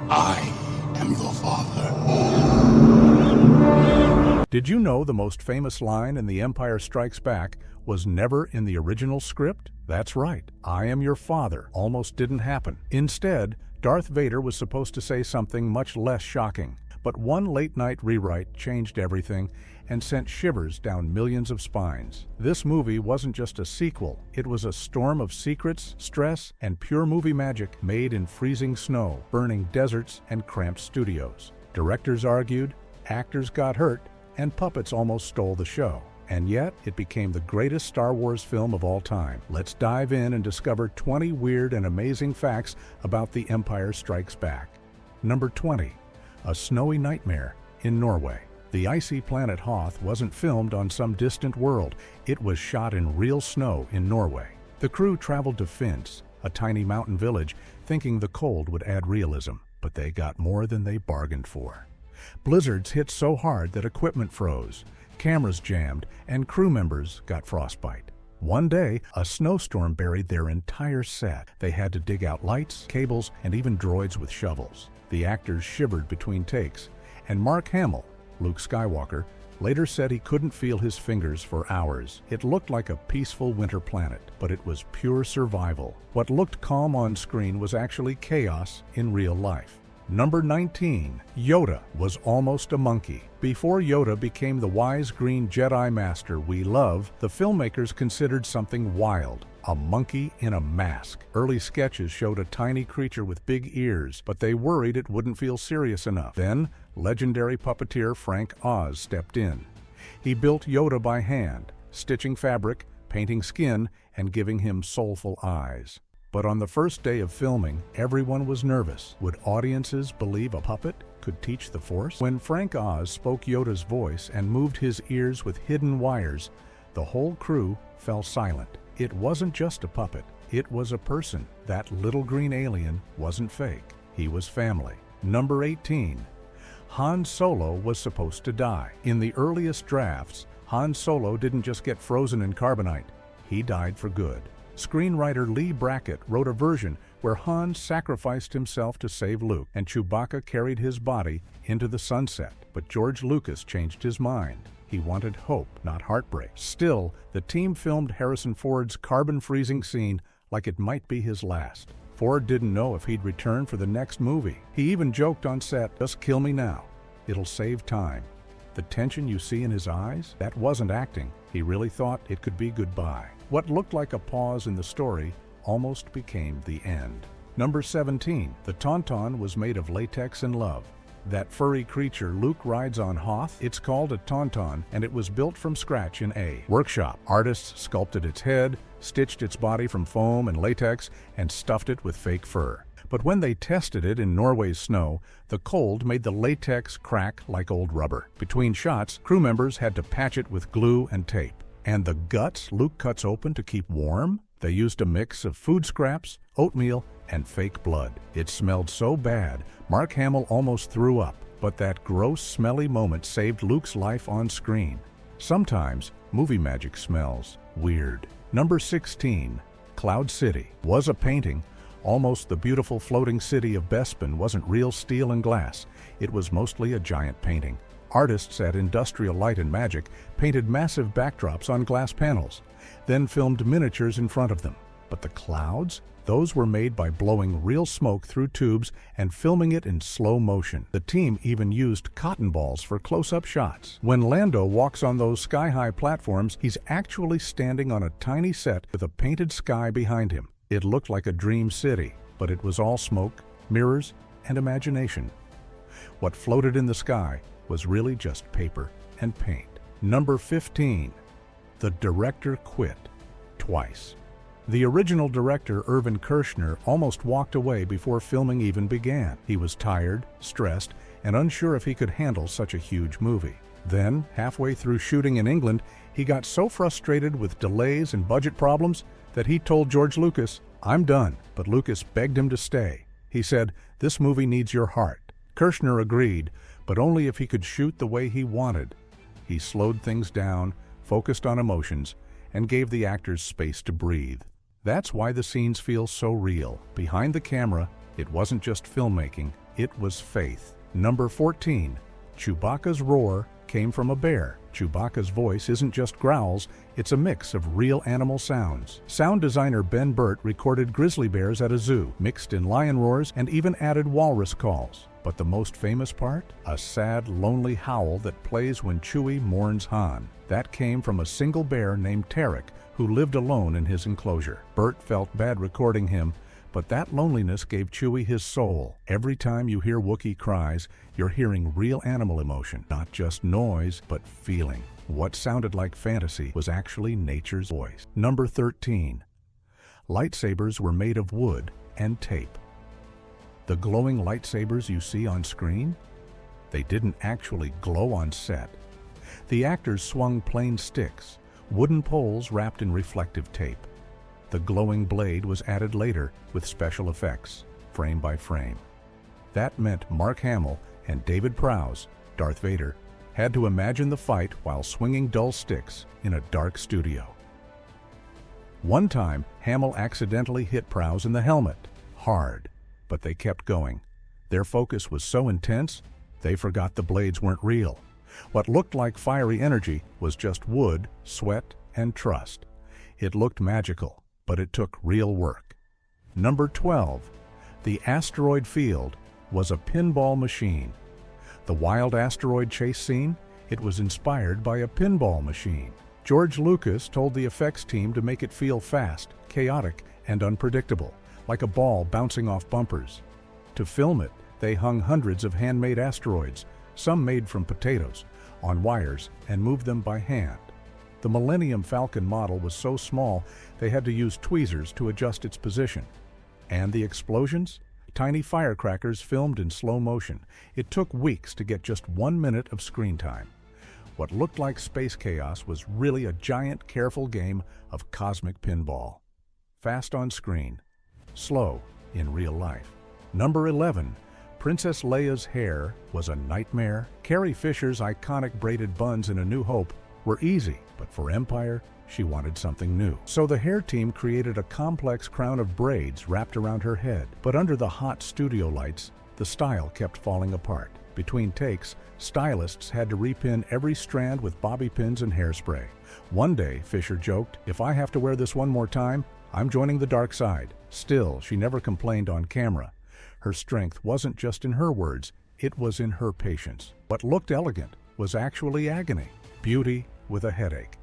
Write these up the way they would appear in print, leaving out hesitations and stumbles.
I am your father. Did you know the most famous line in The Empire Strikes Back was never in the original script? That's right, I am your father almost didn't happen. Instead, Darth Vader was supposed to say something much less shocking. But one late-night rewrite changed everything and sent shivers down millions of spines. This movie wasn't just a sequel, it was a storm of secrets, stress, and pure movie magic made in freezing snow, burning deserts, and cramped studios. Directors argued, actors got hurt, and puppets almost stole the show. And yet, it became the greatest Star Wars film of all time. Let's dive in and discover 20 weird and amazing facts about The Empire Strikes Back. Number 20. A snowy nightmare in Norway. The icy planet Hoth wasn't filmed on some distant world. It was shot in real snow in Norway. The crew traveled to Finns, a tiny mountain village, thinking the cold would add realism, but they got more than they bargained for. Blizzards hit so hard that equipment froze, cameras jammed, and crew members got frostbite. One day, a snowstorm buried their entire set. They had to dig out lights, cables, and even droids with shovels. The actors shivered between takes, and Mark Hamill, Luke Skywalker, later said he couldn't feel his fingers for hours. It looked like a peaceful winter planet, but it was pure survival. What looked calm on screen was actually chaos in real life. Number 19. Yoda was almost a monkey. Before Yoda became the wise green Jedi Master we love, the filmmakers considered something wild. A monkey in a mask. Early sketches showed a tiny creature with big ears, but they worried it wouldn't feel serious enough. Then, legendary puppeteer Frank Oz stepped in. He built Yoda by hand, stitching fabric, painting skin, and giving him soulful eyes. But on the first day of filming, everyone was nervous. Would audiences believe a puppet could teach the Force? When Frank Oz spoke Yoda's voice and moved his ears with hidden wires, the whole crew fell silent. It wasn't just a puppet, it was a person. That little green alien wasn't fake, he was family. Number 18. Han Solo was supposed to die. In the earliest drafts, Han Solo didn't just get frozen in carbonite, he died for good. Screenwriter Lee Brackett wrote a version where Han sacrificed himself to save Luke, and Chewbacca carried his body into the sunset. But George Lucas changed his mind. He wanted hope, not heartbreak. Still, the team filmed Harrison Ford's carbon-freezing scene like it might be his last. Ford didn't know if he'd return for the next movie. He even joked on set, "Just kill me now. It'll save time." The tension you see in his eyes, that wasn't acting. He really thought it could be goodbye. What looked like a pause in the story almost became the end. Number 17. The Tauntaun was made of latex and love. That furry creature Luke rides on Hoth, it's called a Tauntaun, and it was built from scratch in a workshop. Artists sculpted its head, stitched its body from foam and latex, and stuffed it with fake fur. But when they tested it in Norway's snow, the cold made the latex crack like old rubber. Between shots, crew members had to patch it with glue and tape. And the guts Luke cuts open to keep warm? They used a mix of food scraps, oatmeal, and fake blood. It smelled so bad, Mark Hamill almost threw up. But that gross, smelly moment saved Luke's life on screen. Sometimes, movie magic smells weird. Number 16. Cloud City was a painting. Almost the beautiful floating city of Bespin wasn't real steel and glass. It was mostly a giant painting. Artists at Industrial Light and Magic painted massive backdrops on glass panels, then filmed miniatures in front of them. But the clouds? Those were made by blowing real smoke through tubes and filming it in slow motion. The team even used cotton balls for close-up shots. When Lando walks on those sky-high platforms, he's actually standing on a tiny set with a painted sky behind him. It looked like a dream city, but it was all smoke, mirrors, and imagination. What floated in the sky was really just paper and paint. Number 15. The director quit twice. The original director, Irvin Kershner, almost walked away before filming even began. He was tired, stressed, and unsure if he could handle such a huge movie. Then, halfway through shooting in England, he got so frustrated with delays and budget problems that he told George Lucas, "I'm done." But Lucas begged him to stay. He said, "This movie needs your heart." Kershner agreed, but only if he could shoot the way he wanted. He slowed things down, focused on emotions, and gave the actors space to breathe. That's why the scenes feel so real. Behind the camera, it wasn't just filmmaking, It was faith. Number 14. Chewbacca's roar came from a bear. Chewbacca's voice isn't just growls, it's a mix of real animal sounds. Sound designer Ben Burt recorded grizzly bears at a zoo, mixed in lion roars, and even added walrus calls. But the most famous part? A sad, lonely howl that plays when Chewie mourns Han. That came from a single bear named Tarek, who lived alone in his enclosure. Burt felt bad recording him, but that loneliness gave Chewie his soul. Every time you hear Wookiee cries, you're hearing real animal emotion, not just noise, but feeling. What sounded like fantasy was actually nature's voice. Number 13. Lightsabers were made of wood and tape. The glowing lightsabers you see on screen? They didn't actually glow on set. The actors swung plain sticks, wooden poles wrapped in reflective tape. The glowing blade was added later with special effects, frame by frame. That meant Mark Hamill and David Prowse, Darth Vader, had to imagine the fight while swinging dull sticks in a dark studio. One time, Hamill accidentally hit Prowse in the helmet, hard, but they kept going. Their focus was so intense, they forgot the blades weren't real. What looked like fiery energy was just wood, sweat, and trust. It looked magical, but it took real work. Number 12. The asteroid field was a pinball machine. The wild asteroid chase scene? It was inspired by a pinball machine. George Lucas told the effects team to make it feel fast, chaotic, and unpredictable, like a ball bouncing off bumpers. To film it, they hung hundreds of handmade asteroids, some made from potatoes, on wires and moved them by hand. The Millennium Falcon model was so small they had to use tweezers to adjust its position. And the explosions? Tiny firecrackers filmed in slow motion. It took weeks to get just 1 minute of screen time. What looked like space chaos was really a giant, careful game of cosmic pinball. Fast on screen, slow in real life. Number 11. Princess Leia's hair was a nightmare. Carrie Fisher's iconic braided buns in A New Hope were easy, but for Empire, she wanted something new. So the hair team created a complex crown of braids wrapped around her head. But under the hot studio lights, the style kept falling apart. Between takes, stylists had to repin every strand with bobby pins and hairspray. One day, Fisher joked, "If I have to wear this one more time, I'm joining the dark side." Still, she never complained on camera. Her strength wasn't just in her words, it was in her patience. What looked elegant was actually agony. Beauty with a headache.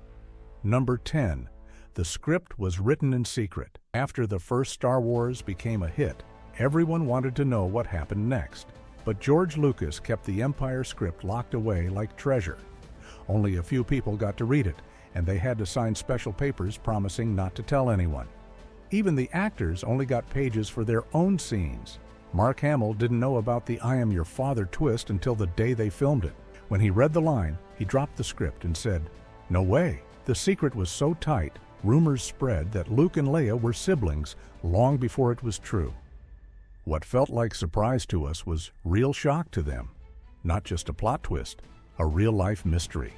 Number 10. The script was written in secret. After the first Star Wars became a hit, everyone wanted to know what happened next. But George Lucas kept the Empire script locked away like treasure. Only a few people got to read it, and they had to sign special papers promising not to tell anyone. Even the actors only got pages for their own scenes. Mark Hamill didn't know about the "I am your father" twist until the day they filmed it. When he read the line, he dropped the script and said, "No way." The secret was so tight, rumors spread that Luke and Leia were siblings long before it was true. What felt like surprise to us was real shock to them. Not just a plot twist, a real-life mystery.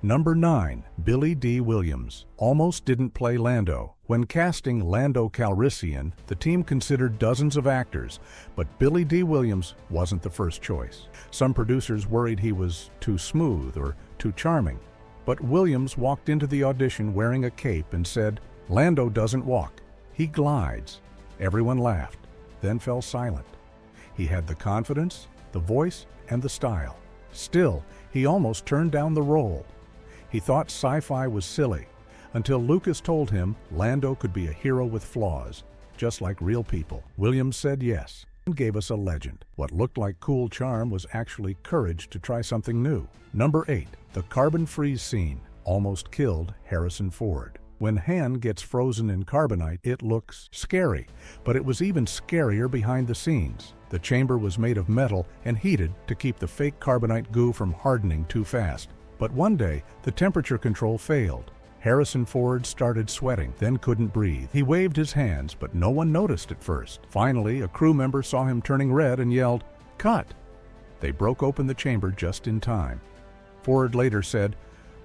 Number 9. Billy D. Williams almost didn't play Lando. When casting Lando Calrissian, the team considered dozens of actors, but Billy D. Williams wasn't the first choice. Some producers worried he was too smooth or too charming. But Williams walked into the audition wearing a cape and said, "Lando doesn't walk, he glides." Everyone laughed, then fell silent. He had the confidence, the voice, and the style. Still, he almost turned down the role. He thought sci-fi was silly, until Lucas told him Lando could be a hero with flaws, just like real people. Williams said yes, and gave us a legend. What looked like cool charm was actually courage to try something new. Number 8. The carbon freeze scene almost killed Harrison Ford. When Han gets frozen in carbonite, it looks scary, but it was even scarier behind the scenes. The chamber was made of metal and heated to keep the fake carbonite goo from hardening too fast. But one day, the temperature control failed. Harrison Ford started sweating, then couldn't breathe. He waved his hands, but no one noticed at first. Finally, a crew member saw him turning red and yelled, "Cut!" They broke open the chamber just in time. Ford later said,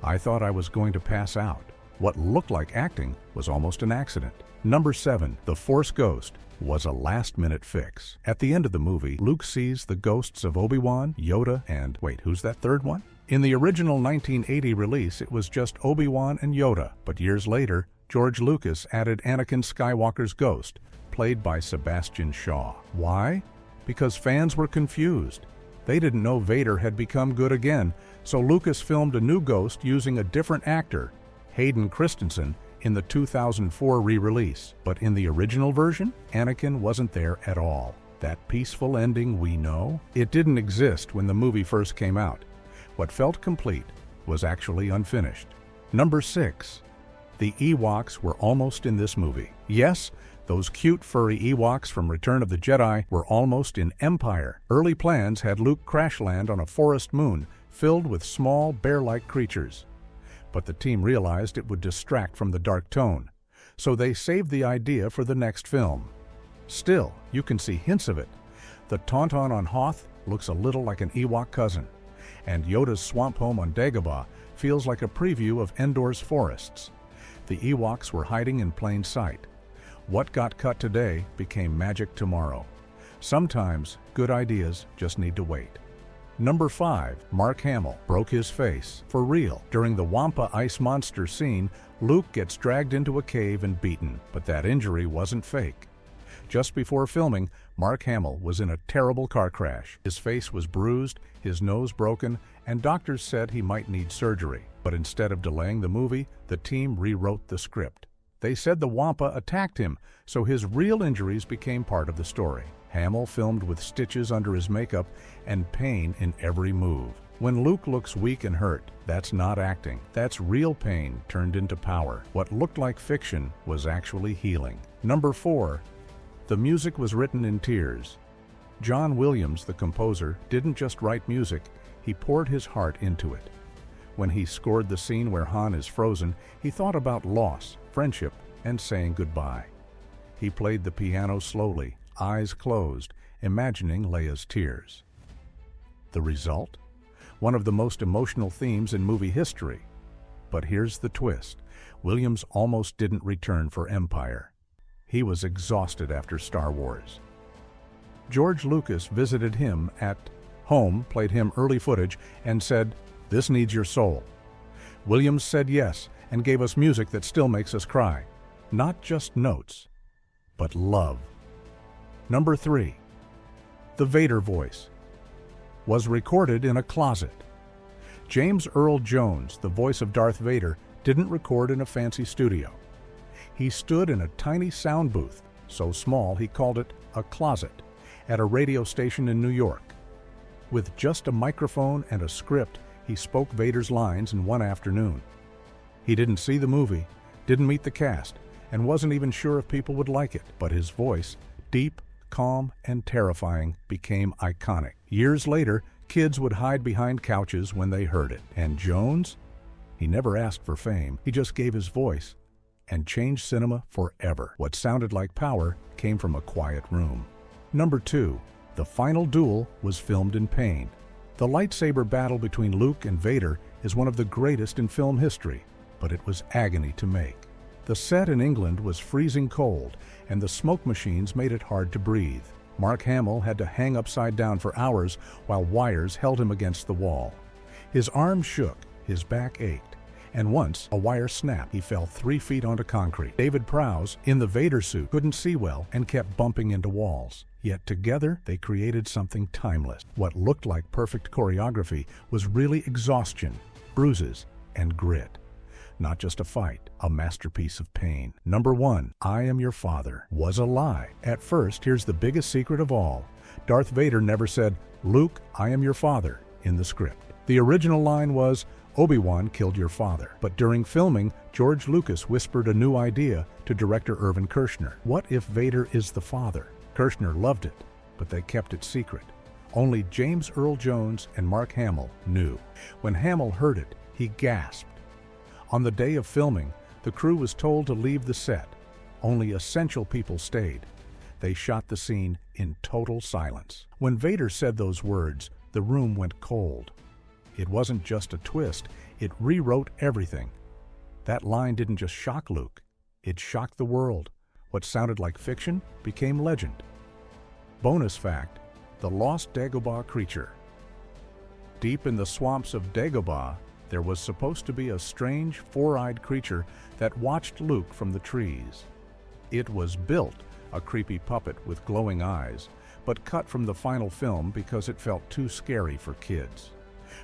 "I thought I was going to pass out." What looked like acting was almost an accident. Number 7. The Force Ghost was a last-minute fix. At the end of the movie, Luke sees the ghosts of Obi-Wan, Yoda, and wait, who's that third one? In the original 1980 release, it was just Obi-Wan and Yoda, but years later, George Lucas added Anakin Skywalker's ghost, played by Sebastian Shaw. Why? Because fans were confused. They didn't know Vader had become good again, so Lucas filmed a new ghost using a different actor, Hayden Christensen, in the 2004 re-release. But in the original version, Anakin wasn't there at all. That peaceful ending we know? It didn't exist when the movie first came out. What felt complete was actually unfinished. Number 6. The Ewoks were almost in this movie. Yes, those cute furry Ewoks from Return of the Jedi were almost in Empire. Early plans had Luke crash land on a forest moon filled with small bear-like creatures. But the team realized it would distract from the dark tone, so they saved the idea for the next film. Still, you can see hints of it. The Tauntaun on Hoth looks a little like an Ewok cousin, and Yoda's swamp home on Dagobah feels like a preview of Endor's forests. The Ewoks were hiding in plain sight. What got cut today became magic tomorrow. Sometimes good ideas just need to wait. Number 5. Mark Hamill broke his face. For real. During the Wampa ice monster scene, Luke gets dragged into a cave and beaten, but that injury wasn't fake. Just before filming, Mark Hamill was in a terrible car crash. His face was bruised, his nose broken, and doctors said he might need surgery. But instead of delaying the movie, the team rewrote the script. They said the Wampa attacked him, so his real injuries became part of the story. Hamill filmed with stitches under his makeup and pain in every move. When Luke looks weak and hurt, that's not acting. That's real pain turned into power. What looked like fiction was actually healing. Number 4. The music was written in tears. John Williams, the composer, didn't just write music, he poured his heart into it. When he scored the scene where Han is frozen, he thought about loss, friendship, and saying goodbye. He played the piano slowly, eyes closed, imagining Leia's tears. The result? One of the most emotional themes in movie history. But here's the twist. Williams almost didn't return for Empire. He was exhausted after Star Wars. George Lucas visited him at home, played him early footage, and said, "This needs your soul." Williams said yes and gave us music that still makes us cry. Not just notes, but love. Number 3. The Vader voice was recorded in a closet. James Earl Jones, the voice of Darth Vader, didn't record in a fancy studio. He stood in a tiny sound booth, so small he called it a closet, at a radio station in New York. With just a microphone and a script, he spoke Vader's lines in one afternoon. He didn't see the movie, didn't meet the cast, and wasn't even sure if people would like it, but his voice, deep, calm, and terrifying, became iconic. Years later, kids would hide behind couches when they heard it. And Jones? He never asked for fame, he just gave his voice and changed cinema forever. What sounded like power came from a quiet room. Number 2. The final duel was filmed in pain. The lightsaber battle between Luke and Vader is one of the greatest in film history, but it was agony to make. The set in England was freezing cold, and the smoke machines made it hard to breathe. Mark Hamill had to hang upside down for hours while wires held him against the wall. His arms shook, his back ached, and once a wire snapped. He fell 3 feet onto concrete. David Prowse, in the Vader suit, couldn't see well and kept bumping into walls. Yet together, they created something timeless. What looked like perfect choreography was really exhaustion, bruises, and grit. Not just a fight, a masterpiece of pain. Number 1, I Am Your Father, was a lie. At first, here's the biggest secret of all. Darth Vader never said, "Luke, I am your father," in the script. The original line was, "Obi-Wan killed your father." But during filming, George Lucas whispered a new idea to director Irvin Kershner. What if Vader is the father? Kershner loved it, but they kept it secret. Only James Earl Jones and Mark Hamill knew. When Hamill heard it, he gasped. On the day of filming, the crew was told to leave the set. Only essential people stayed. They shot the scene in total silence. When Vader said those words, the room went cold. It wasn't just a twist, it rewrote everything. That line didn't just shock Luke, it shocked the world. What sounded like fiction became legend. Bonus fact: the lost Dagobah creature. Deep in the swamps of Dagobah, there was supposed to be a strange, four-eyed creature that watched Luke from the trees. It was built, a creepy puppet with glowing eyes, but cut from the final film because it felt too scary for kids.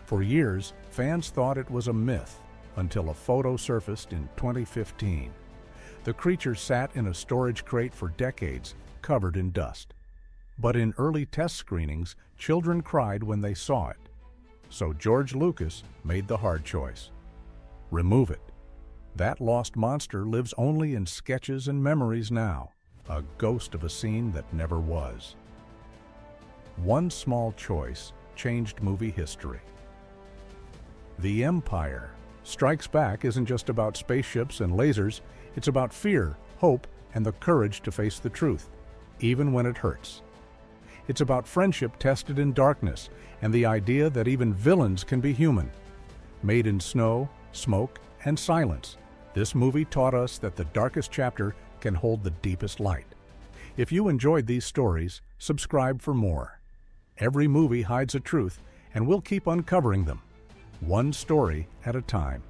For years, fans thought it was a myth, until a photo surfaced in 2015. The creature sat in a storage crate for decades, covered in dust. But in early test screenings, children cried when they saw it. So George Lucas made the hard choice: remove it. That lost monster lives only in sketches and memories now, a ghost of a scene that never was. One small choice changed movie history. The Empire Strikes Back isn't just about spaceships and lasers, it's about fear, hope, and the courage to face the truth, even when it hurts. It's about friendship tested in darkness, and the idea that even villains can be human. Made in snow, smoke, and silence, this movie taught us that the darkest chapter can hold the deepest light. If you enjoyed these stories, subscribe for more. Every movie hides a truth, and we'll keep uncovering them, one story at a time.